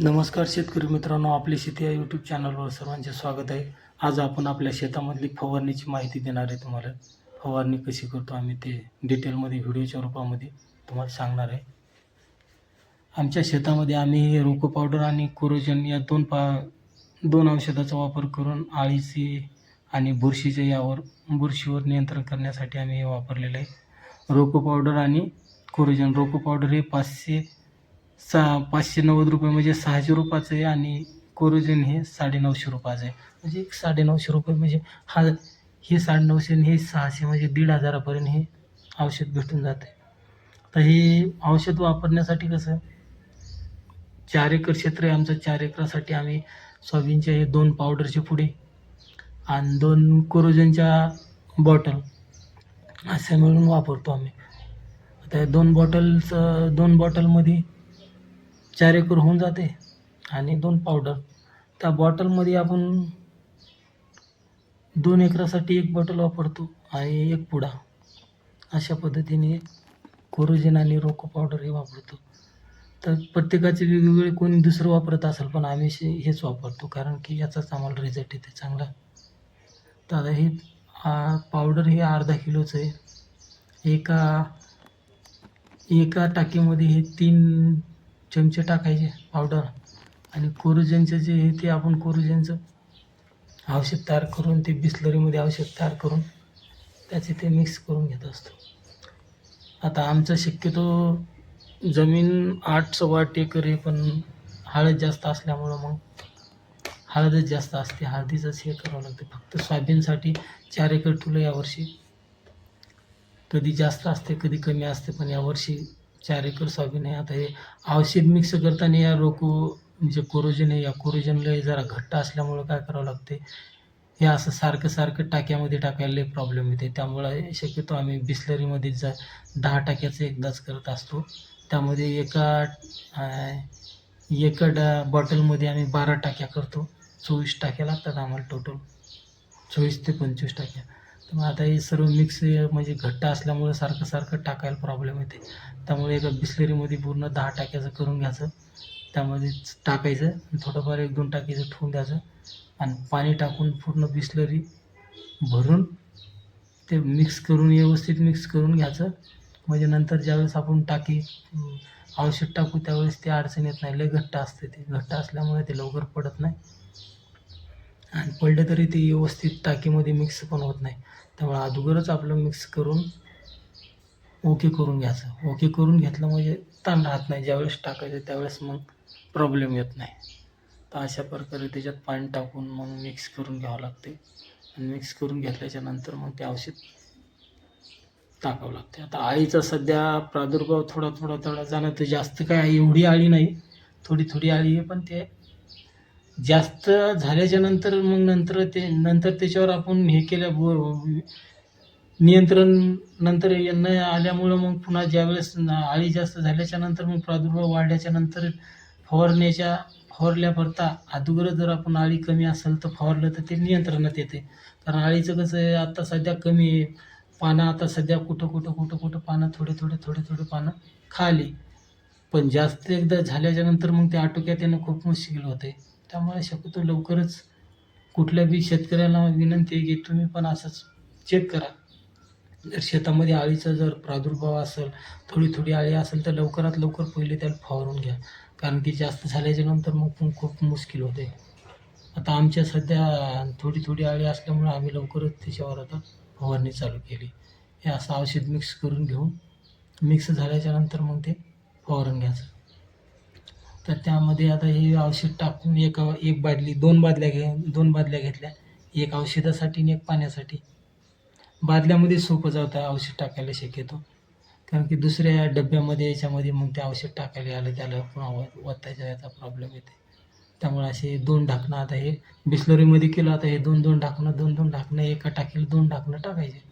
नमस्कार शेतकरी मित्रांनो, आपली शेती या यूट्यूब चॅनलवर सर्वांचे स्वागत आहे. आज आपण आपल्या शेतामधली फवारणीची माहिती देणार आहे. तुम्हाला फवारणी कशी करतो आम्ही ते डिटेलमध्ये व्हिडिओच्या रूपामध्ये तुम्हाला सांगणार आहे. आमच्या शेतामध्ये आम्ही रोको पावडर आणि कोरोजन या दोन औषधाचा वापर करून अळीची आणि बुरशीवर नियंत्रण करण्यासाठी आम्ही हे वापरलेलं आहे. रोको पावडर आणि कोरोजन. रोको पावडर हे 590 रुपये म्हणजे 600 रुपयाचं आहे आणि कोरोजन हे 950 रुपयाचं आहे. म्हणजे 950 रुपये म्हणजे हे 950 आणि हे 600 म्हणजे 1500 पर्यंत हे औषध भेटून जाते. तर हे औषध वापरण्यासाठी कसं 4 एकर क्षेत्र आहे आमचं. 4 एकरासाठी आम्ही सोयाबीनचे हे 2 पावडरचे पुडे आणि 2 कोरोजनच्या बॉटल असे मिळून वापरतो आम्ही. आता 2 बॉटलमध्ये 4 एकर होऊन जाते आणि 2 पावडर. त्या बॉटलमध्ये आपण 2 एकरासाठी 1 बॉटल वापरतो आणि 1 पुडा. अशा पद्धतीने कोरोजन आणि रोको पावडर हे वापरतो. तर प्रत्येकाचे वेगवेगळे कोणी दुसरं वापरत असेल, पण आम्ही हेच वापरतो कारण की याचाच आम्हाला रिझल्ट येते चांगला. तर आता हे पावडर हे अर्धा किलोचं आहे. एका टाकीमध्ये हे 3 चमचे टाकायचे पावडर आणि कोरोजनचं जे आहे ते आपण कोरोजनचं औषध तयार करून ते बिसलरीमध्ये औषध तयार करून त्याचे ते मिक्स करून घेत असतो. आता आमचं शक्यतो जमीन 8-8.25 एकर आहे, पण हळद जास्त असल्यामुळं मग हळदच जास्त असते. हळदीचंच हे करावं लागतं. फक्त सोयाबीनसाठी 4 एकर ठेवलं यावर्षी. कधी जास्त असते कधी कमी असते, पण यावर्षी 4 एकर सोयाबीन आहे. आता हे औषध मिक्स करताना या जे कोरोजन आहे, या कोरोजनला जरा घट्ट असल्यामुळं काय करावं लागते, हे असं सारखं टाक्यामध्ये टाकायला लई प्रॉब्लेम येते. त्यामुळं शक्यतो आम्ही बिसलरीमध्ये 10 टाक्याचं एकदाच करत असतो. त्यामध्ये एका बॉटलमध्ये आम्ही 12 टाक्या करतो. 24 टाक्या लागतात आम्हाला टोटल. 24 ते 25 टाक्या. तर मग आता हे सर्व मिक्स म्हणजे घट्ट असल्यामुळं सारखं टाकायला प्रॉब्लेम येते. त्यामुळे एका बिसलरीमध्ये पूर्ण 10 टाक्याचं करून घ्यायचं. त्यामध्ये टाकायचं, थोडंफार 1-2 टाकीचं ठेवून द्यायचं आणि पाणी टाकून पूर्ण बिसलरी भरून ते व्यवस्थित मिक्स करून घ्यायचं. म्हणजे नंतर ज्यावेळेस आपण औषध टाकू त्यावेळेस ते अडचण येत नाही. लय घट्ट असते ते. घट्ट असल्यामुळे ते लवकर पडत नाही आणि पडलं तरी ते व्यवस्थित टाकीमध्ये मिक्स पण होत नाही. त्यामुळे अगोदरच आपलं मिक्स करून ओके करून घ्यायचं. ओके करून घेतलं म्हणजे ताण राहत नाही. ज्यावेळेस टाकायचं त्यावेळेस मग प्रॉब्लेम येत नाही. तर अशा प्रकारे त्याच्यात पाणी टाकून मग मिक्स करून घ्यावं लागते आणि मिक्स करून घेतल्याच्या नंतर मग ते औषध टाकावं लागते. आता अळीचा सध्या प्रादुर्भाव थोडा जाणवतो. जास्त काय एवढी अळी नाही, थोडी अळी आहे, पण ते जास्त झाल्याच्या नंतर मग नंतर त्याच्यावर आपण हे नियंत्रण नंतर न आल्यामुळं मग पुन्हा ज्यावेळेस अळी जास्त झाल्याच्या नंतर मग प्रादुर्भाव वाढल्याच्या नंतर फवारल्याकरता अगोदर जर आपण अळी कमी असेल तर फवारलं तर ते नियंत्रणात येते. कारण अळीचं कसं आहे, आता सध्या कमी आहे पानं. आता सध्या कुठं पानं थोडे पानं खाली, पण जास्त एकदा झाल्याच्या नंतर मग ते आटोक्यात येणं खूप मुश्किल होते. त्यामुळे शक्यतो लवकरच कुठल्या बी शेतकऱ्याला विनंती आहे की तुम्ही पण असंच चेक करा. जर शेतामध्ये अळीचा जर प्रादुर्भाव असेल, थोडी अळी असेल, तर लवकरात लवकर पहिले त्याला फवारून घ्या. कारण की जास्त झाल्याच्या नंतर मग खूप मुश्किल होते. आता आमच्या सध्या थोडी अळी असल्यामुळे आम्ही लवकरच त्याच्यावर आता फवारणी चालू केली. हे असं औषध मिक्स झाल्याच्या नंतर मग ते फवारून घ्यायचं. तर त्यामध्ये आता हे औषध टाकून एक बादली 2 बादल्या घेतल्या. एक औषधासाठी आणि एक पाण्यासाठी. बादल्यामध्ये सोपं जातं औषध टाकायला शक्यतो, कारण की दुसऱ्या डब्यामध्ये याच्यामध्ये मग ते औषध टाकायला आलं त्याला पुन्हा ओतायचा याचा प्रॉब्लेम येते. त्यामुळे असे 2 ढाकणं, आता हे बिसलरीमध्ये केलं, आता हे 2 ढाकणं एका टाकीला 2 ढाकणं टाकायचे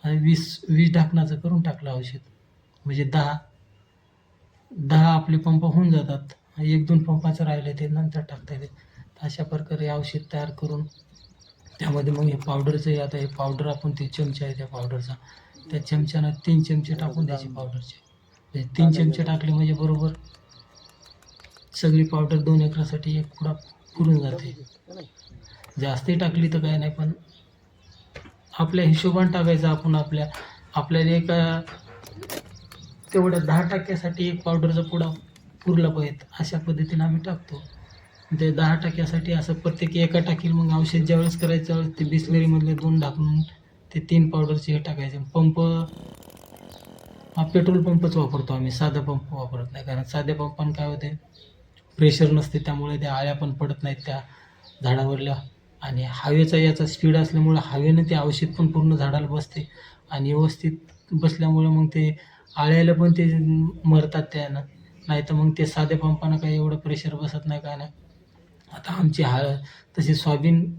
आणि 20 ढाकणाचं करून टाकलं औषध. म्हणजे 10 आपले पंप होऊन जातात. 1-2 पंपाचं राहिले ते नंतर टाकता येते. अशा प्रकारे औषध तयार करून त्यामध्ये मग हे पावडरचं, आता हे पावडर आपण ते चमचा आहे त्या पावडरचा, त्या चमच्यानं 3 चमचे टाकून द्यायचे पावडरचे. 3 चमचे टाकले म्हणजे बरोबर सगळी पावडर 2 एकरासाठी एक पुडा पुरून जाते. जास्तही टाकली तर काय नाही, पण आपल्या हिशोबाने टाकायचं आपण. आपल्याला तेवढ्या 10% एक पावडरचा पुडा पुरला पाहिजे, अशा पद्धतीने आम्ही टाकतो. ते 10% असं प्रत्येक एका टाकीला मग औषध ज्यावेळेस करायचं त्यावेळेस ते बिसलरीमधले 2 ढाकून ते 3 पावडरचे हे टाकायचे. पंप हा पेट्रोल पंपच वापरतो आम्ही, साधा पंप वापरत नाही. कारण साध्या पंपानं काय होते, प्रेशर नसते, त्यामुळे त्या आळ्या पण पडत नाहीत त्या झाडावरल्या. आणि हवेचा याचा स्पीड असल्यामुळं हवेनं ते औषध पण पूर्ण झाडाला बसते आणि व्यवस्थित बसल्यामुळं मग ते आळ्याला पण ते मरतात त्यानं. नाहीतर मग ते साध्या पंपानं काही एवढं प्रेशर बसत नाही, काय नाही. आता आमची तशी सोयाबीन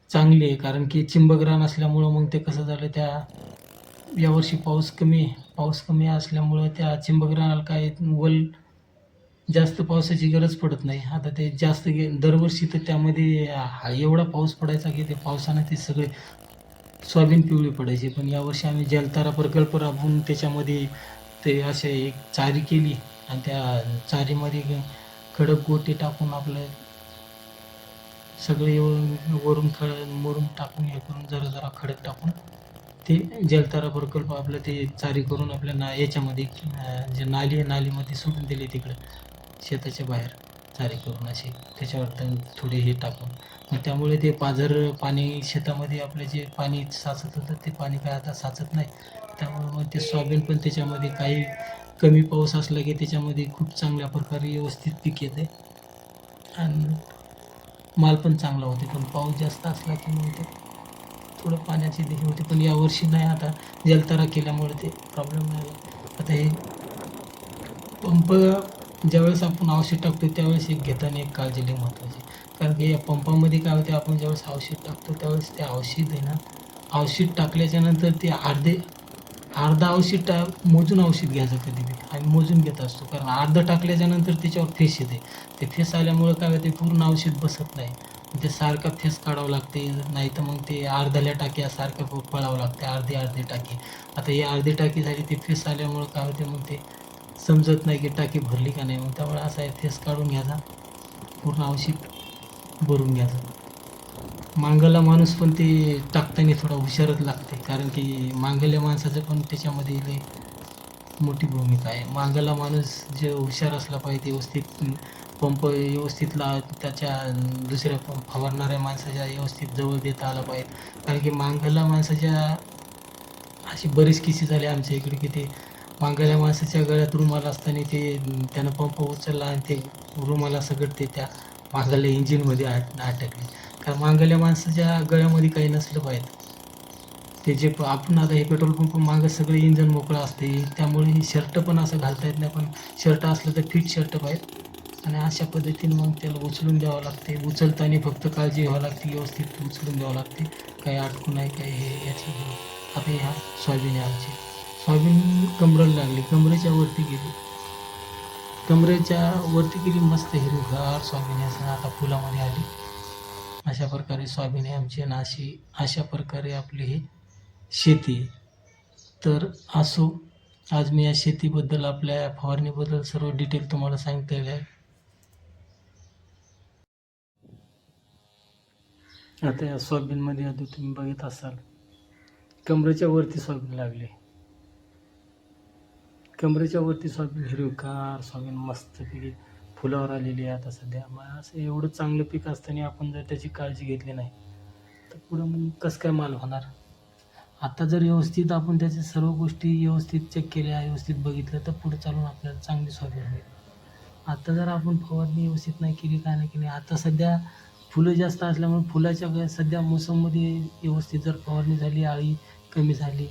चांगली आहे, कारण की चिंबक रान असल्यामुळं मग ते कसं झालं, यावर्षी पाऊस कमी असल्यामुळं त्या चिंबक रानाला काय जास्त पावसाची गरज पडत नाही. आता ते जास्त दरवर्षी तर त्यामध्ये एवढा पाऊस पडायचा की ते पावसानं ते सगळे सोयाबीन पिवळी पडायची. पण यावर्षी आम्ही जलतारा प्रकल्प राबवून त्याच्यामध्ये ते असे एक चारी केली आणि त्या चारीमध्ये खडक गोटे टाकून आपलं सगळे वरून मुरुम टाकून हे करून जरा जरा खडक टाकून ते जलतारा प्रकल्प आपलं ते चारी करून आपल्या याच्यामध्ये जे नाली आहे नालीमध्ये सोडून दिले तिकडं शेताच्या बाहेर चारी करून असे त्याच्यावर थोडे हे टाकून. मग त्यामुळे ते पाणी शेतामध्ये आपलं जे पाणी साचत होतं ते पाणी काय आता साचत नाही. त्यामुळे मग ते सोयाबीन पण त्याच्यामध्ये काही कमी पाऊस असला की त्याच्यामध्ये खूप चांगल्या प्रकारे व्यवस्थित पीक येते आणि माल पण चांगला होते. पण पाऊस जास्त असला की मग ते थोडं पाण्याची हे होते. पण यावर्षी नाही, आता जलतारा केल्यामुळे ते प्रॉब्लेम नाही आला. आता हे पंप ज्यावेळेस आपण औषध टाकतो त्यावेळेस एक घेताना एक काळजी लई महत्त्वाची. कारण की या पंपामध्ये काय होते, आपण ज्यावेळेस औषध टाकतो त्यावेळेस ते औषध आहे ना, औषध टाकल्याच्या नंतर ते अर्धा औषध मोजून औषध घ्यायचं कधी बी. आम्ही मोजून घेत असतो, कारण अर्धं टाकल्याच्या नंतर त्याच्यावर फेस येते. ते फेस आल्यामुळं काय होते, पूर्ण औषध बसत नाही. ते सारखा फेस काढावं लागते, नाही तर मग ते अर्ध्याल्या टाक्या सारखं पळावं लागते, अर्धी टाकी. आता ही अर्धी टाकी झाली, ते फेस आल्यामुळं काय होते, मग ते समजत नाही की टाकी भरली का नाही. मग त्यामुळे असा आहे, फेस काढून घ्यायचा, पूर्ण औषध भरून घ्यायचं. मांगला माणूस पण ते टाकताना थोडा हुशारच लागते, कारण की मांगल्या माणसाचं पण त्याच्यामध्ये लई मोठी भूमिका आहे. मांगला माणूस जे हुशार असला पाहिजे, व्यवस्थित पंप व्यवस्थित त्याच्या दुसऱ्या फवारणाऱ्या माणसाच्या व्यवस्थित जवळ देता आला पाहिजे. कारण की मांगला माणसाच्या अशी बरीच किस्से झाले आमच्या इकडे की ते मांगल्या माणसाच्या गळ्यात रुमाल असताना ते त्यानं पंप उचलला आणि ते रुमाला सगळं ते त्या मांगल्या इंजिनमध्ये अटकले. कारण मांगल्या माणसाच्या गळ्यामध्ये काही नसलं पाहिजे. ते जे आपण आता हे पेट्रोल पंप मागं सगळं इंजन मोकळं असते, त्यामुळे शर्ट पण असं घालता येत नाही. पण शर्ट असलं तर फिट शर्ट पाहिजे आणि अशा पद्धतीने मग त्याला उचलून द्यावं लागते. उचलताना फक्त काळजी घ्यावी लागते, व्यवस्थित उचलून द्यावं लागते, काही अडकू नाही काही हे याची हे. आता ह्या सोयाबीन आहे आमची. सोयाबीन कमरेला लागली, कमरेच्या वरती गेली, मस्त हिरवीगार सोयाबीन आहे. आता फुलामध्ये आली. अशा प्रकारे सोयाबीन आहे आमची आणि अशा प्रकारे आपली ही शेती. तर असो, आज मी या शेतीबद्दल आपल्या फवारणीबद्दल सर्व डिटेल तुम्हाला सांगितलेलं आहे. आता या सोयाबीनमध्ये आधी तुम्ही बघत असाल, कमरेच्या वरती सोयाबीन लागली, कमरेच्या वरती सोयाबीन हिरवीगार सोयाबीन मस्तपैकी फुलावर आलेली आहे आता सध्या. मग असं एवढं चांगलं पीक असताना आपण जर त्याची काळजी घेतली नाही तर पुढं मग कसं काय माल होणार. आता जर व्यवस्थित आपण त्याच्या सर्व गोष्टी व्यवस्थित चेक केल्या, व्यवस्थित बघितलं, तर पुढे चालून आपल्याला चांगली सोयाबीन होईल. आता जर आपण फवारणी व्यवस्थित नाही केली, काय नाही केली, आता सध्या फुलं जास्त असल्यामुळे फुलाच्या सध्या मोसममध्ये व्यवस्थित जर फवारणी झाली, अळी कमी झाली,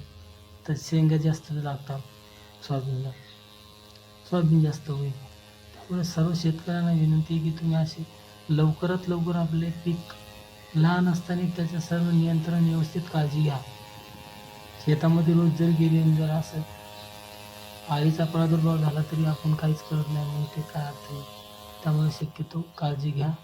तर शेंगा जास्त लागतात सोयाबीनला, सोयाबीन जास्त होईल. त्यामुळे सर्व शेतकऱ्यांना विनंती आहे की तुम्ही असे लवकरात लवकर आपले पीक लहान असताना त्याचं सर्व नियंत्रण व्यवस्थित काळजी घ्या. शेतामध्ये रोज जर गेले आणि जर असं अळीचा प्रादुर्भाव झाला तरी आपण काहीच करत नाही, मग ते काय अर्थ आहे. त्यामुळे शक्यतो काळजी घ्या.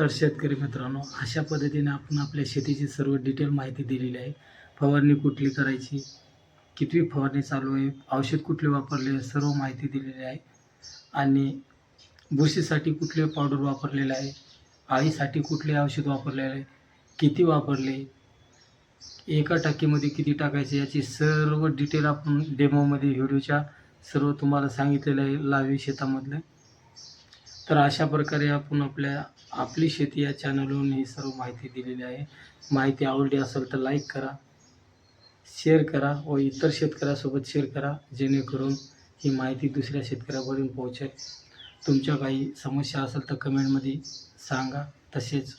तर शेतकरी मित्रांनो, अशा पद्धतीने आपण आपल्या शेतीची सर्व डिटेल माहिती दिलेली आहे. फवारणी कुठली करायची, कितवी फवारणी चालू आहे, औषध कुठले वापरले, सर्व माहिती दिलेली आहे. आणि बुरशीसाठी कुठले पावडर वापरलेलं आहे, अळीसाठी कुठले औषध वापरलेलं आहे, किती वापरले, एका टाकीमध्ये किती टाकायचे, याची सर्व डिटेल आपण डेमोमध्ये व्हिडिओच्या सर्व तुम्हाला सांगितलेलं आहे लाईव्ह शेतामधलं. तर अशा प्रकारे आपण आपली शेती या चॅनलवरून ही सर्व माहिती दिलेली आहे. माहिती आवडली असेल तर लाईक करा, शेअर करा व इतर शेतकऱ्यासोबत शेअर करा, जेणेकरून ही माहिती दुसऱ्या शेतकऱ्यापर्यंत पोहोचेल. तुमच्या काही समस्या असेल तर कमेंटमध्ये सांगा. तसेच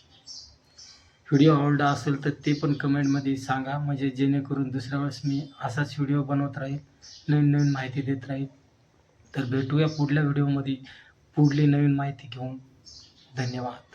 व्हिडिओ आवडला असेल तर ते पण कमेंटमध्ये सांगा, म्हणजे जेणेकरून दुसऱ्या वेळेस मी असाच व्हिडिओ बनवत राहील, नवीन नवीन माहिती देत राहील. तर भेटूया पुढल्या व्हिडिओमध्ये पुढली नवीन माहिती घेऊन. धन्यवाद.